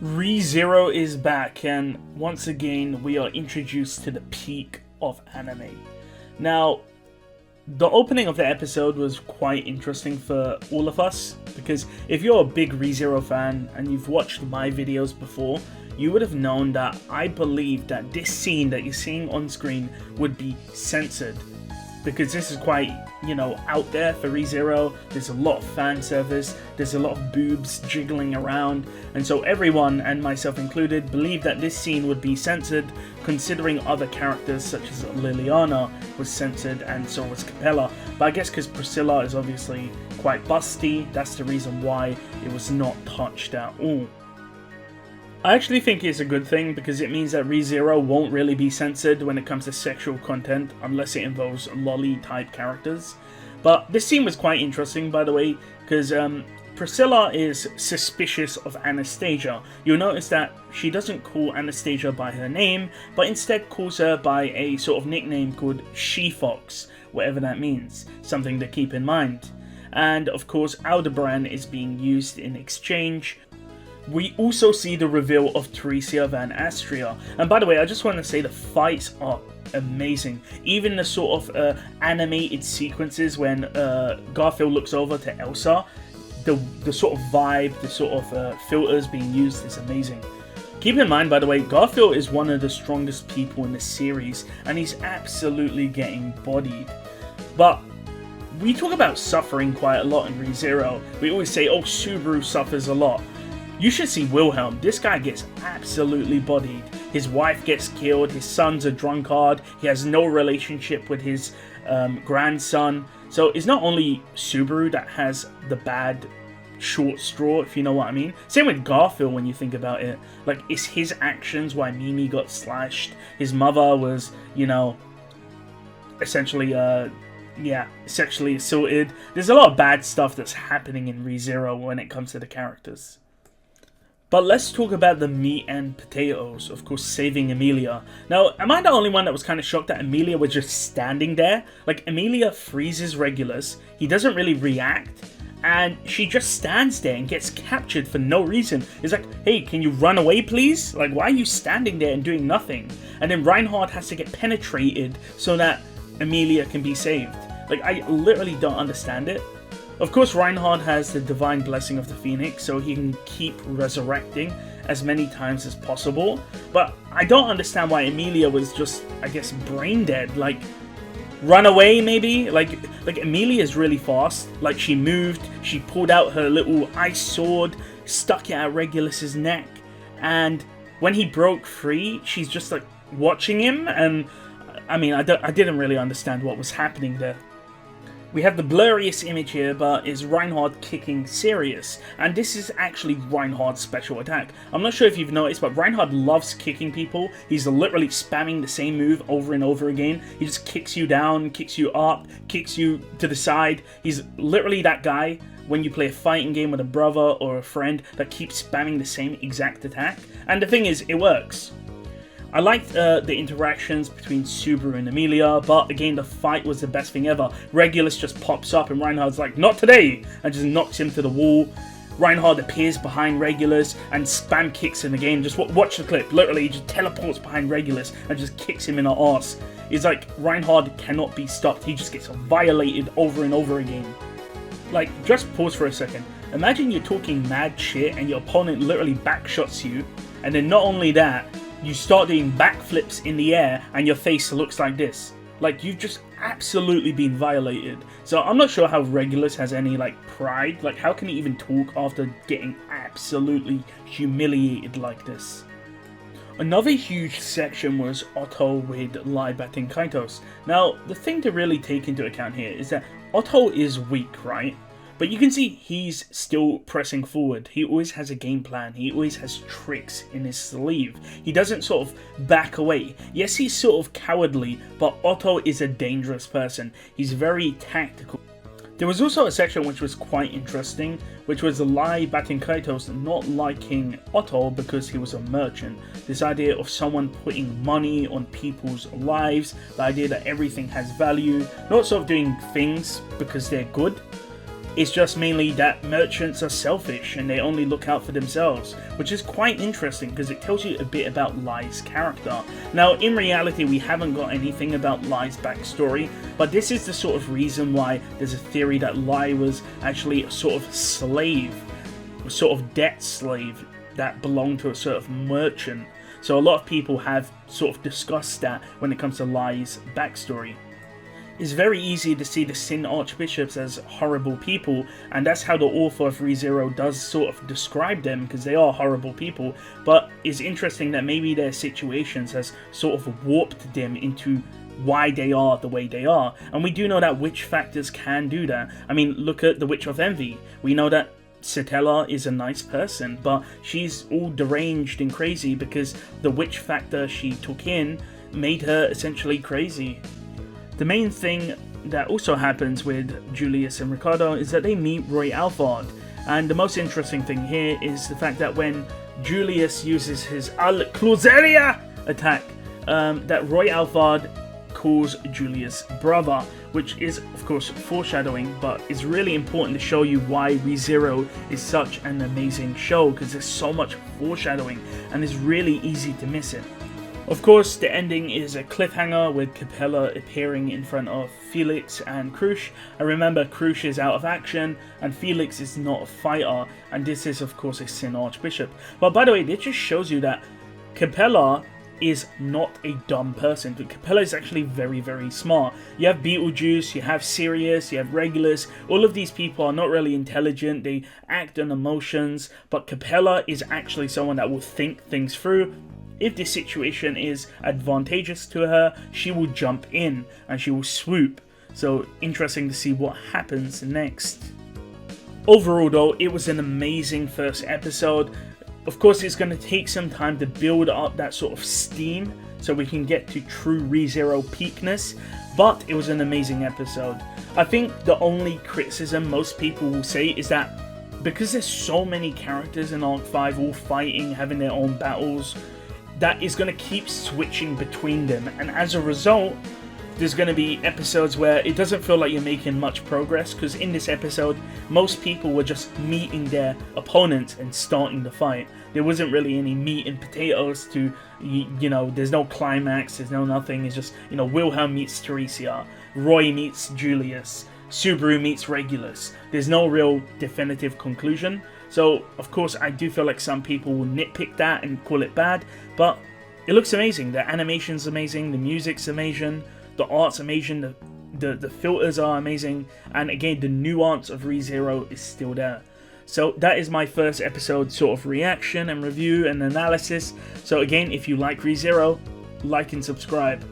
ReZero is back, and once again we are introduced to the peak of anime. Now, the opening of the episode was quite interesting for all of us, because if you're a big ReZero fan and you've watched my videos before, you would have known that I believe that this scene that you're seeing on screen would be censored, because this is quite, out there for ReZero. There's a lot of fan service, there's a lot of boobs jiggling around, and so everyone, and myself included, believed that this scene would be censored, considering other characters such as Liliana was censored, and so was Capella. But I guess because Priscilla is obviously quite busty, that's the reason why it was not touched at all. I actually think it's a good thing, because it means that ReZero won't really be censored when it comes to sexual content, unless it involves lolly type characters. But this scene was quite interesting, by the way, because Priscilla is suspicious of Anastasia. You'll notice that she doesn't call Anastasia by her name, but instead calls her by a sort of nickname called She-Fox, whatever that means, something to keep in mind. And of course, Aldebaran is being used in exchange. We also see the reveal of Theresia Van Astria. And by the way, I just want to say the fights are amazing. Even the sort of animated sequences when Garfiel looks over to Elsa, the sort of vibe, the sort of filters being used is amazing. Keep in mind, by the way, Garfiel is one of the strongest people in the series, and he's absolutely getting bodied. But we talk about suffering quite a lot in ReZero. We always say, oh, Subaru suffers a lot. You should see Wilhelm. This guy gets absolutely bodied. His wife gets killed, his son's a drunkard, he has no relationship with his grandson. So it's not only Subaru that has the bad short straw, if you know what I mean. Same with Garfield when you think about it. Like, it's his actions why Mimi got slashed. His mother was, essentially, sexually assaulted. There's a lot of bad stuff that's happening in ReZero when it comes to the characters. But let's talk about the meat and potatoes, of course, saving Emilia. Now, am I the only one that was kind of shocked that Emilia was just standing there? Like, Emilia freezes Regulus, he doesn't really react, and she just stands there and gets captured for no reason. It's like, hey, can you run away, please? Like, why are you standing there and doing nothing? And then Reinhard has to get penetrated so that Emilia can be saved. Like, I literally don't understand it. Of course, Reinhard has the divine blessing of the Phoenix, so he can keep resurrecting as many times as possible. But I don't understand why Emilia was just, I guess, brain dead. Like, run away, maybe? Like Emilia is really fast. Like, she moved, she pulled out her little ice sword, stuck it at Regulus's neck, and when he broke free, she's just, like, watching him, and, I mean, I didn't really understand what was happening there. We have the blurriest image here, but is Reinhard kicking Sirius, and this is actually Reinhard's special attack. I'm not sure if you've noticed, but Reinhard loves kicking people. He's literally spamming the same move over and over again. He just kicks you down, kicks you up, kicks you to the side. He's literally that guy when you play a fighting game with a brother or a friend that keeps spamming the same exact attack. And the thing is, it works. I liked the interactions between Subaru and Emilia, but again, the fight was the best thing ever. Regulus just pops up and Reinhard's like, not today, and just knocks him to the wall. Reinhard appears behind Regulus and spam kicks him again. Just watch the clip. Literally, he just teleports behind Regulus and just kicks him in the arse. It's like Reinhard cannot be stopped. He just gets violated over and over again. Like, just pause for a second. Imagine you're talking mad shit and your opponent literally backshots you, and then not only that, you start doing backflips in the air and your face looks like this. Like, you've just absolutely been violated. So I'm not sure how Regulus has any, like, pride. Like, how can he even talk after getting absolutely humiliated like this? Another huge section was Otto with Lai batting Kaitos. Now, the thing to really take into account here is that Otto is weak, right? But you can see he's still pressing forward. He always has a game plan. He always has tricks in his sleeve. He doesn't sort of back away. Yes, he's sort of cowardly, but Otto is a dangerous person. He's very tactical. There was also a section which was quite interesting, which was Lai batting Kaitos not liking Otto because he was a merchant. This idea of someone putting money on people's lives, the idea that everything has value, not sort of doing things because they're good. It's just mainly that merchants are selfish and they only look out for themselves, which is quite interesting because it tells you a bit about Lai's character. Now, in reality, we haven't got anything about Lai's backstory, but this is the sort of reason why there's a theory that Lai was actually a sort of slave, a sort of debt slave that belonged to a sort of merchant. So a lot of people have sort of discussed that when it comes to Lai's backstory. It's very easy to see the Sin Archbishops as horrible people, and that's how the author of ReZero does sort of describe them, because they are horrible people, but it's interesting that maybe their situations has sort of warped them into why they are the way they are. And we do know that witch factors can do that. I mean, look at the Witch of Envy. We know that Satella is a nice person, but she's all deranged and crazy because the witch factor she took in made her essentially crazy. The main thing that also happens with Julius and Ricardo is that they meet Roy Alphard, and the most interesting thing here is the fact that when Julius uses his Al Closeria attack, that Roy Alphard calls Julius brother, which is of course foreshadowing, but it's really important to show you why ReZero is such an amazing show, because there's so much foreshadowing and it's really easy to miss it. Of course, the ending is a cliffhanger with Capella appearing in front of Felix and Krush. I remember Krush is out of action and Felix is not a fighter, and this is of course a Sin Archbishop. But by the way, this just shows you that Capella is not a dumb person. Capella is actually very, very smart. You have Beetlejuice, you have Sirius, you have Regulus. All of these people are not really intelligent, they act on emotions, but Capella is actually someone that will think things through. If this situation is advantageous to her, she will jump in and she will swoop. So interesting to see what happens next. Overall though, it was an amazing first episode. Of course, it's going to take some time to build up that sort of steam so we can get to true ReZero peakness, but it was an amazing episode. I think the only criticism most people will say is that because there's so many characters in Arc 5 all fighting, having their own battles, that is going to keep switching between them, and as a result there's going to be episodes where it doesn't feel like you're making much progress, because in this episode most people were just meeting their opponents and starting the fight. There wasn't really any meat and potatoes to, you know, there's no climax, there's no nothing. It's just, you know, Wilhelm meets Teresia, Roy meets Julius, Subaru meets Regulus. There's no real definitive conclusion. So, of course, I do feel like some people will nitpick that and call it bad, but it looks amazing. The animation's amazing, the music's amazing, the art's amazing, the filters are amazing, and again, the nuance of ReZero is still there. So that is my first episode sort of reaction and review and analysis. So again, if you like ReZero, like and subscribe.